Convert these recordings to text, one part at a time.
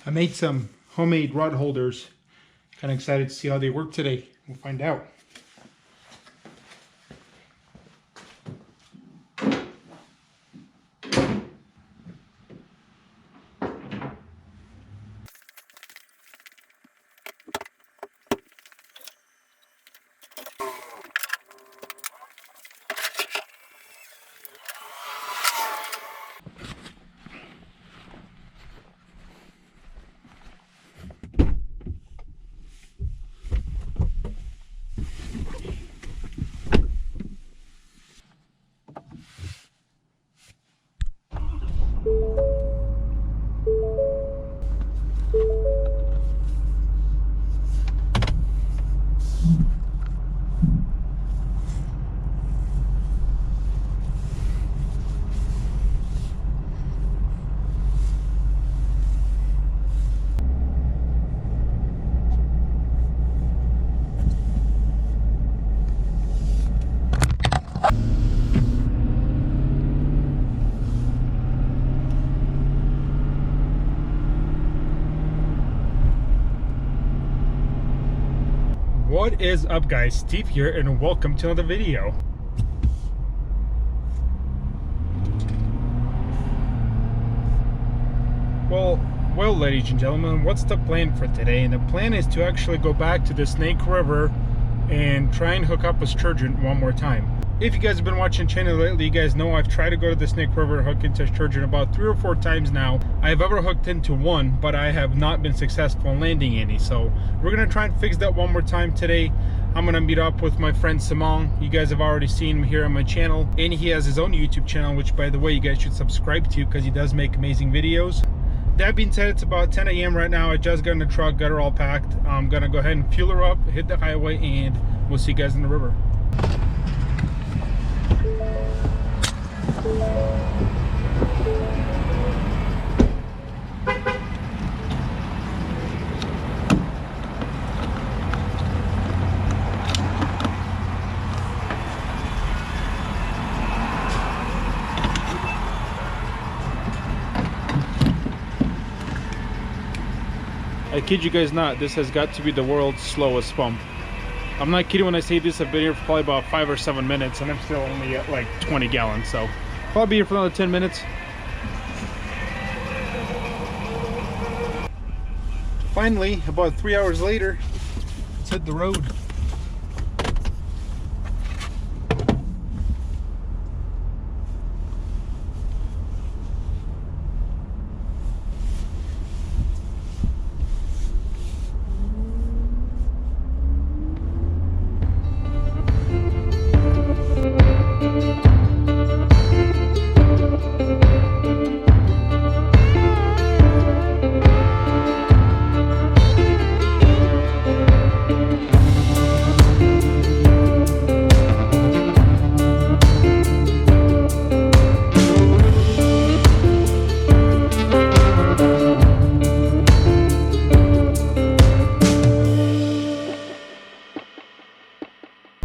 I made some homemade rod holders. Kind of excited to see how they work today. We'll find out. What is up, guys? Steve here, and welcome to another video. Well, ladies and gentlemen, what's the plan for today? And the plan is to actually go back to the Snake River and try and hook up a sturgeon one more time. If you guys have been watching the channel lately, you guys know I've tried to go to the Snake River and hook into a sturgeon about 3 or 4 times now. I've ever hooked into one, but I have not been successful in landing any. So we're gonna try and fix that one more time today. I'm gonna meet up with my friend Samong. You guys have already seen him here on my channel, and he has his own YouTube channel, which, by the way, you guys should subscribe to because he does make amazing videos. That being said, it's about 10 a.m. right now. I just got in the truck, got her all packed. I'm gonna go ahead and fuel her up, hit the highway, and we'll see you guys in the river. I kid you guys not, this has got to be the world's slowest pump. I'm not kidding when I say this. I've been here for probably about 5 or 7 minutes, and I'm still only at like 20 gallons, so probably be here for another 10 minutes. Finally, about 3 hours later, let's hit the road.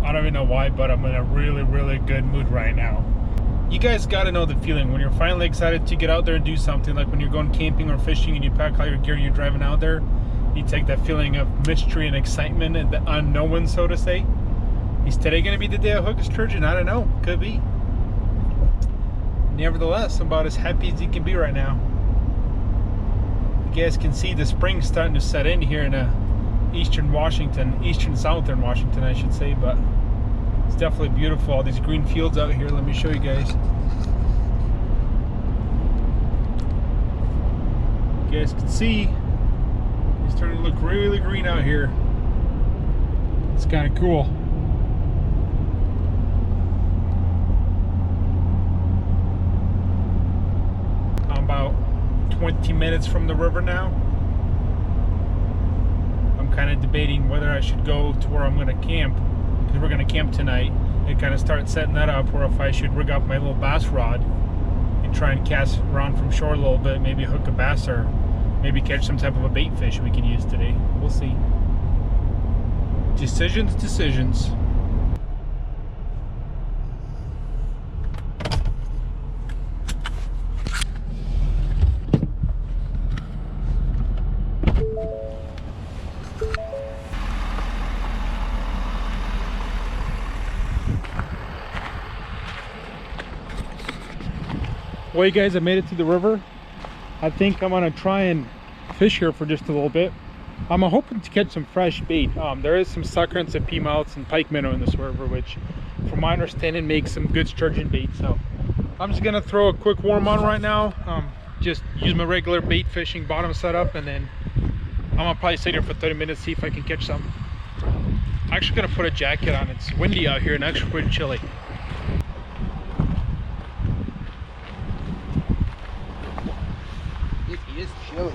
I don't even know why, but I'm in a really good mood right now. You guys got to know the feeling when you're finally excited to get out there and do something, like when you're going camping or fishing and you pack all your gear and you're driving out there. You take that feeling of mystery and excitement and the unknown, so to say. Is today going to be the day I hook a sturgeon? I don't know. Could be. Nevertheless, I'm about as happy as you can be right now. You guys can see the spring starting to set in here in eastern southern Washington, I should say, but it's definitely beautiful. All these green fields out here. Let me show you guys. You guys can see it's starting to look really green out here. It's kind of cool. I'm about 20 minutes from the river now. I'm kind of debating whether I should go to where I'm going to camp, because we're going to camp tonight, and kind of start setting that up, or if I should rig up my little bass rod and try and cast around from shore a little bit, maybe hook a bass or maybe catch some type of a bait fish we can use today. We'll see. Decisions. Well, you guys, I made it to the river. I think I'm gonna try and fish here for just a little bit. I'm hoping to catch some fresh bait. There is some sucker and some peamouths and pike minnow in this river, which from my understanding makes some good sturgeon bait. So I'm just gonna throw a quick worm on right now. Just use my regular bait fishing bottom setup, and then I'm gonna probably sit here for 30 minutes, see if I can catch some. I'm actually gonna put a jacket on. It's windy out here and actually pretty chilly. It is chilly.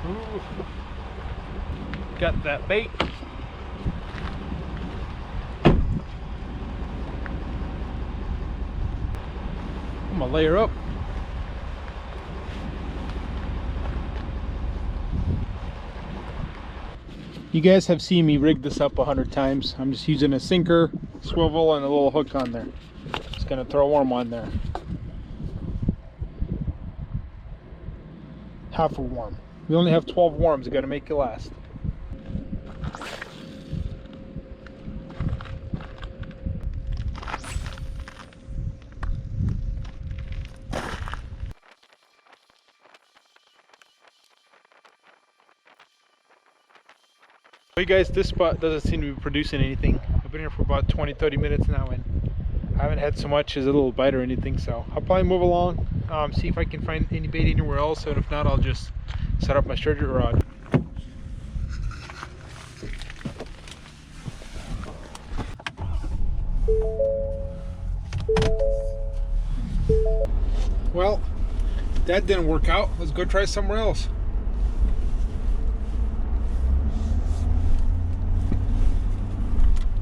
Ooh. Got that bait. I'm gonna layer up. You guys have seen me rig this up 100 times. I'm just using a sinker, swivel, and a little hook on there. Just gonna throw a worm on there. Half a worm. We only have 12 worms. I gotta make it last. Hey guys, this spot doesn't seem to be producing anything. I've been here for about 20-30 minutes now and I haven't had so much as a little bite or anything, so I'll probably move along, see if I can find any bait anywhere else, and if not, I'll just set up my sturgeon rod. Well, that didn't work out. Let's go try somewhere else.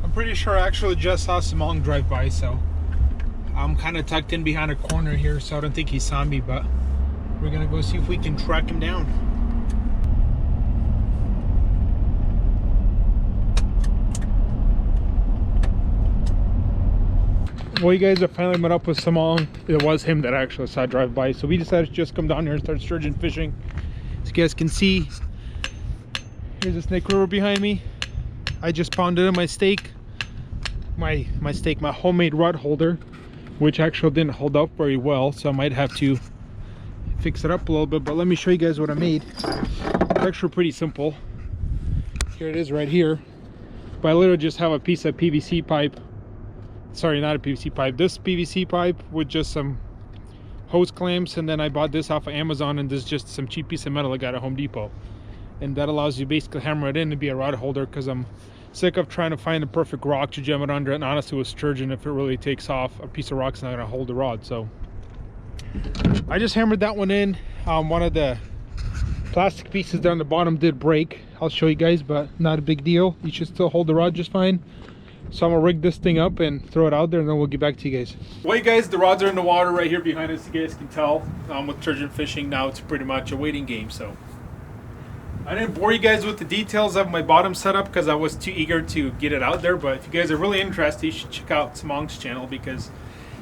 I'm pretty sure I actually just saw Samong drive by, so I'm kind of tucked in behind a corner here, so I don't think he saw me, but we're gonna go see if we can track him down. Well, you guys, I finally met up with Samong. It was him that I actually saw drive by, so we decided to just come down here and start sturgeon fishing. As you guys can see, here's the Snake River behind me. I just pounded in my steak, my homemade rod holder, which actually didn't hold up very well, so I might have to fix it up a little bit. But let me show you guys what I made. It's actually pretty simple. Here it is right here. But I literally just have a piece of PVC pipe. Sorry, not a PVC pipe. This PVC pipe with just some hose clamps, and then I bought this off of Amazon, and this is just some cheap piece of metal I got at Home Depot. And that allows you to basically hammer it in to be a rod holder, because I'm sick of trying to find the perfect rock to jam it under. And honestly, with sturgeon, if it really takes off, a piece of rock's not going to hold the rod. So I just hammered that one in. One of the plastic pieces down the bottom did break. I'll show you guys, but not a big deal. You should still hold the rod just fine. So I'm gonna rig this thing up and throw it out there, and then we'll get back to you guys. Well, you guys, the rods are in the water right here behind us. You guys can tell with sturgeon fishing now, it's pretty much a waiting game. So I didn't bore you guys with the details of my bottom setup because I was too eager to get it out there. But if you guys are really interested, you should check out Samong's channel, because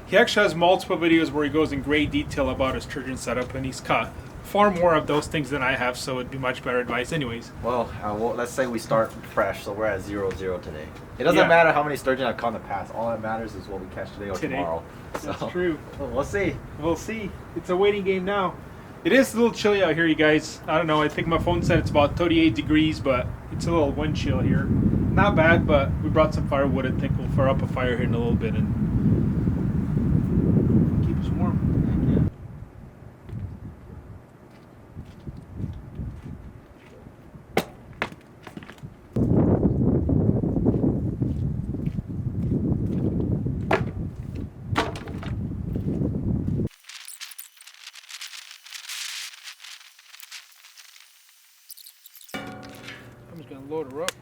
he actually has multiple videos where he goes in great detail about his sturgeon setup, and he's caught far more of those things than I have, so it'd be much better advice anyways. Well, let's say we start fresh, so we're at 0-0 today. It doesn't matter how many sturgeon I've caught in the past. All that matters is what we catch today or tomorrow. So, that's true. Well, we'll see. We'll see. It's a waiting game now. It is a little chilly out here, you guys. I don't know, I think my phone said it's about 38 degrees, but it's a little wind chill here. Not bad, but we brought some firewood. I think we'll fire up a fire here in a little bit and keep us warm. I'm just gonna load her up.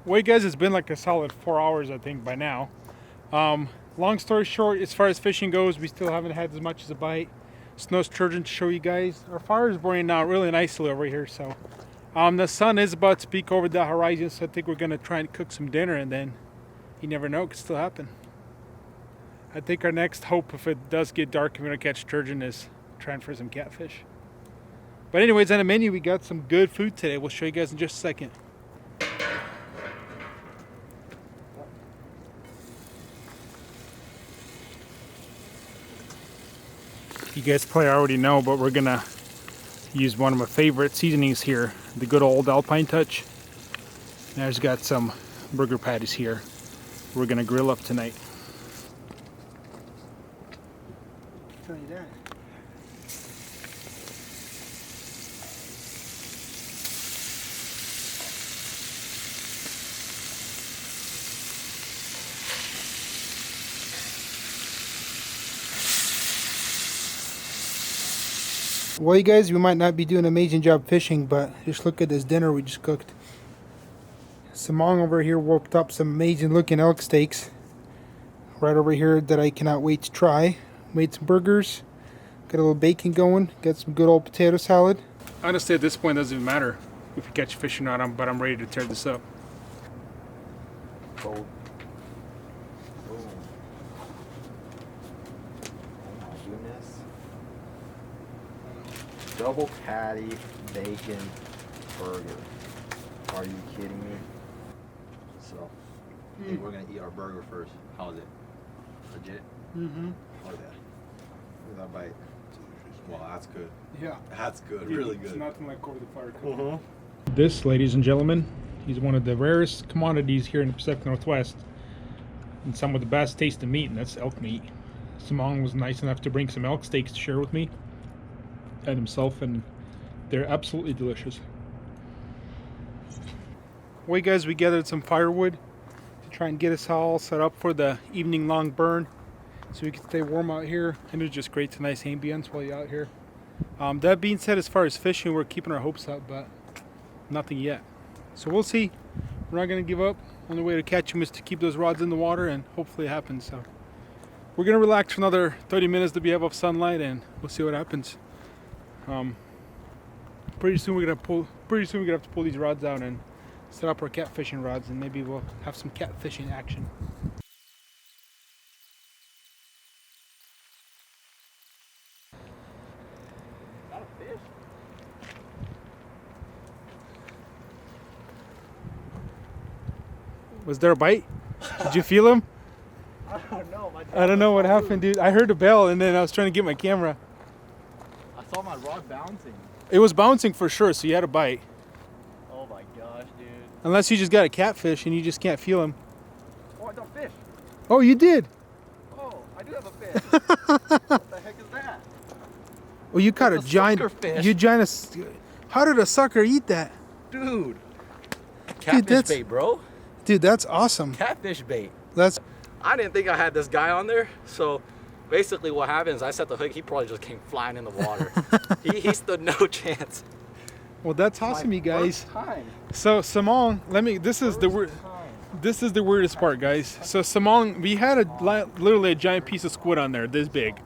Well, you guys, it's been like a solid 4 hours, I think, by now. Long story short, as far as fishing goes, we still haven't had as much as a bite. Snow sturgeon to show you guys. Our fire is burning out really nicely over here, so the sun is about to peek over the horizon, so I think we're gonna try and cook some dinner, and then you never know, it could still happen. I think our next hope, if it does get dark and we're gonna catch sturgeon, is trying for some catfish. But anyways, on the menu we got some good food today. We'll show you guys in just a second. You guys probably already know, but we're gonna use one of my favorite seasonings here, the good old Alpine Touch. And I just got some burger patties here we're gonna grill up tonight. Tell you that. Well, you guys, we might not be doing an amazing job fishing, but just look at this dinner we just cooked. Samong over here whipped up some amazing looking elk steaks right over here that I cannot wait to try. Made some burgers, got a little bacon going, got some good old potato salad. Honestly, at this point, it doesn't even matter if we catch fish or not, but I'm ready to tear this up. Cold. Oh my goodness. Double patty, bacon, burger. Are you kidding me? So, I think we're gonna eat our burger first. How is it? Legit? Mm-hmm. Oh yeah. Look at that bite. Wow, that's good. Yeah. That's good. Really good. It's nothing like over the fire cooking. This, ladies and gentlemen, is one of the rarest commodities here in the Pacific Northwest, and some of the best tasting meat, and that's elk meat. Samong was nice enough to bring some elk steaks to share with me and himself, and they're absolutely delicious. Well, guys, we gathered some firewood to try and get us all set up for the evening long burn, so we can stay warm out here, and it just creates a nice ambience while you're out here. That being said, as far as fishing, we're keeping our hopes up, but nothing yet. So we'll see. We're not going to give up. Only way to catch them is to keep those rods in the water, and hopefully it happens. So we're going to relax for another 30 minutes to be above sunlight, and we'll see what happens. Pretty soon we're gonna have to pull these rods out and set up our catfishing rods, and maybe we'll have some catfishing action. Not a fish. Was there a bite? Did you feel him? I don't know. I don't know what happened, dude. I heard a bell, and then I was trying to get my camera. I saw my rod bouncing. It was bouncing for sure, so you had a bite. Oh my gosh, dude. Unless you just got a catfish and you just can't feel him. Oh, I don't fish. Oh, you did. Oh, I do have a fish. What the heck is that? Well, you caught a giant fish. How did a sucker eat that? Dude. Catfish bait, bro. Dude, that's awesome. Catfish bait. I didn't think I had this guy on there, so basically what happens, I set the hook, he probably just came flying in the water. he stood no chance. Well, that's awesome, you guys. First time. So Samong, this is the weirdest part, guys. So Samong, we had literally a giant piece of squid on there, this big.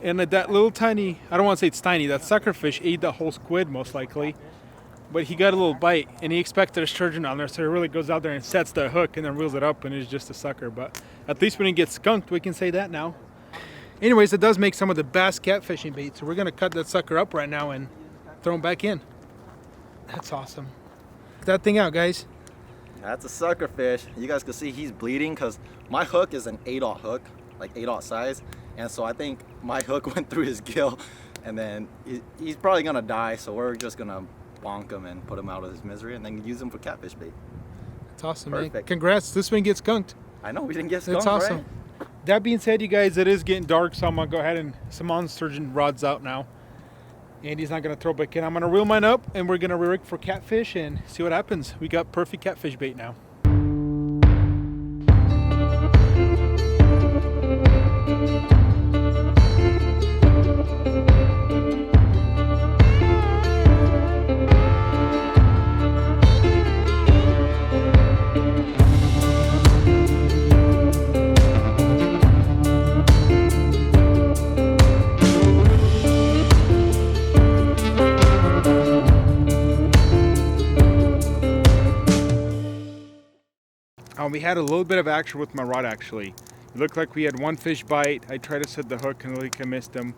And that little tiny, I don't want to say it's tiny, that suckerfish ate the whole squid most likely. But he got a little bite, and he expected a sturgeon on there, so he really goes out there and sets the hook and then reels it up, and it's just a sucker. But at least when he gets skunked, we can say that now. Anyways, it does make some of the best catfishing bait, so we're going to cut that sucker up right now and throw him back in. That's awesome. Get that thing out, guys. That's a sucker fish. You guys can see he's bleeding because my hook is an 8/0 hook, like 8/0 size. And so I think my hook went through his gill, and then he's probably going to die, so we're just going to bonk him and put him out of his misery and then use him for catfish bait. That's awesome, Perfect. man. Congrats. This one gets skunked. I know, we didn't get skunked, That's awesome. right? That being said, you guys, it is getting dark, so I'm going to go ahead and Samon's sturgeon rod's out now. And he's not going to throw back in. I'm going to reel mine up, and we're going to rig for catfish and see what happens. We got perfect catfish bait now. We had a little bit of action with my rod, actually. It looked like we had one fish bite. I tried to set the hook and I missed him.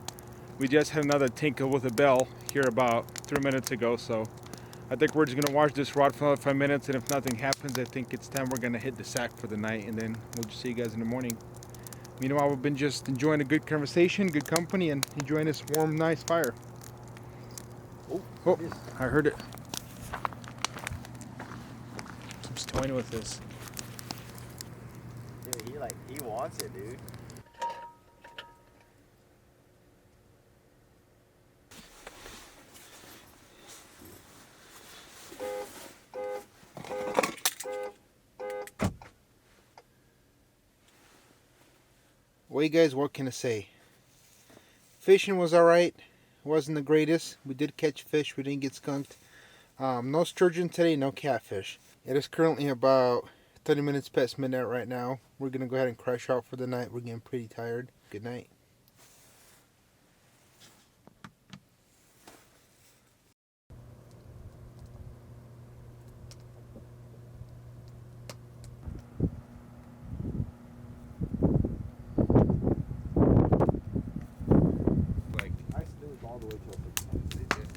We just had another tinkle with a bell here about 3 minutes ago, so I think we're just going to watch this rod for another 5 minutes, and if nothing happens, I think it's time we're going to hit the sack for the night, and then we'll just see you guys in the morning. Meanwhile, we've been just enjoying a good conversation, good company, and enjoying this warm, nice fire. Oh, I heard it. Keeps toying with this. Dude, he wants it, dude. Well, you guys, what can I say? Fishing was alright. Wasn't the greatest. We did catch fish. We didn't get skunked. No sturgeon today, no catfish. It is currently about 30 minutes past midnight right now. We're going to go ahead and crash out for the night. We're getting pretty tired. Good night.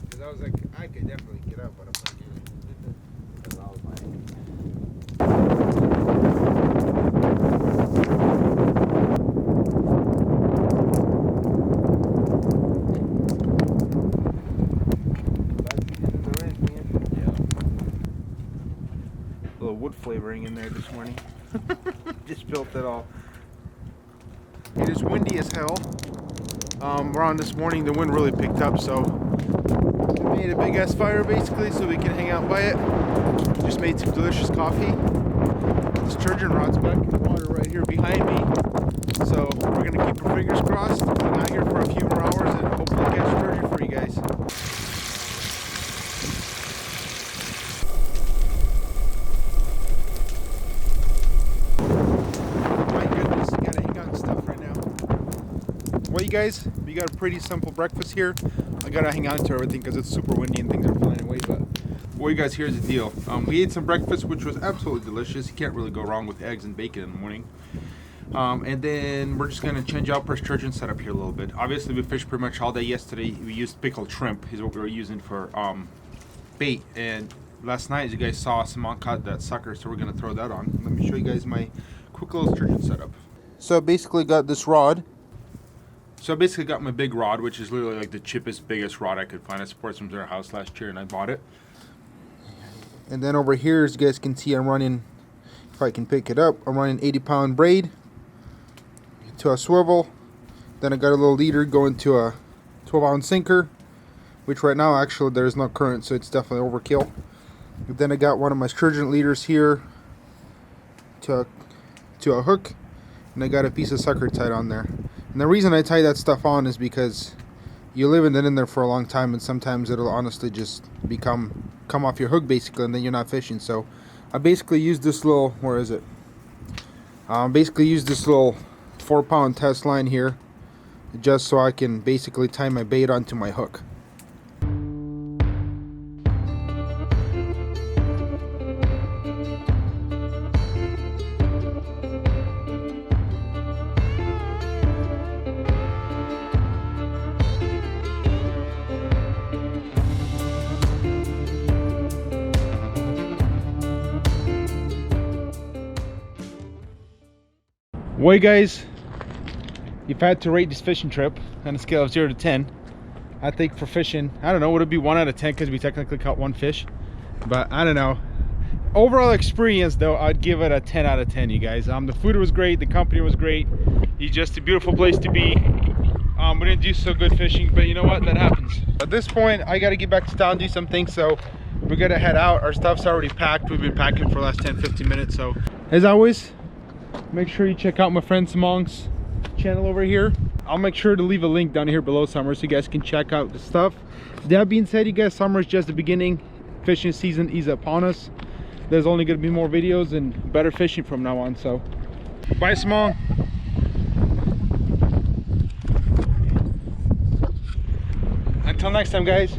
Because I was like, I could definitely get up, but I'm not doing it. Because I was like... A little wood flavoring in there this morning. Just spilled it all. It is windy as hell. Around this morning the wind really picked up, so we made a big ass fire basically so we can hang out by it. Just made some delicious coffee. The sturgeon rod's back in the water right here behind me, so we're gonna keep our fingers crossed, hang out here for a few more hours and hopefully catch sturgeon for you guys. My goodness, you gotta hang out and stuff right now. Well, you guys, we got a pretty simple breakfast here. I gotta hang on to everything because it's super windy and things are flying away. But well, you guys, here's the deal. We ate some breakfast, which was absolutely delicious. You can't really go wrong with eggs and bacon in the morning. And then we're just gonna change out our sturgeon setup here a little bit. Obviously, we fished pretty much all day yesterday. We used pickled shrimp, is what we were using for bait. And last night, as you guys saw, Samong caught that sucker, so we're gonna throw that on. Let me show you guys my quick little sturgeon setup. So I basically got this rod. So I basically got my big rod, which is literally like the cheapest, biggest rod I could find. I supported from their house last year and I bought it. And then over here, as you guys can see, I'm running, if I can pick it up, I'm running 80-pound braid to a swivel. Then I got a little leader going to a 12-ounce sinker, which right now actually there's no current, so it's definitely overkill. And then I got one of my sturgeon leaders here to a hook, and I got a piece of sucker tied on there. And the reason I tie that stuff on is because you live it in there for a long time, and sometimes it'll honestly just come off your hook basically, and then you're not fishing. So I basically use this little, where is it? Basically use this little 4-pound test line here, just so I can basically tie my bait onto my hook. Well, guys, if I had to rate this fishing trip on a scale of 0 to 10, I think for fishing, I don't know, would it be 1 out of 10 because we technically caught 1 fish? But I don't know. Overall experience though, I'd give it a 10 out of 10, you guys. The food was great, the company was great. It's just a beautiful place to be. We didn't do so good fishing, but you know what, that happens. At this point, I gotta get back to town, do some things, so we're gonna head out. Our stuff's already packed. We've been packing for the last 10-15 minutes, so as always, make sure you check out my friend Samong's channel over here. I'll make sure to leave a link down here below somewhere so you guys can check out the stuff. That being said, you guys, summer is just the beginning. Fishing season is upon us. There's only going to be more videos and better fishing from now on. So bye, Samong. Until next time, guys.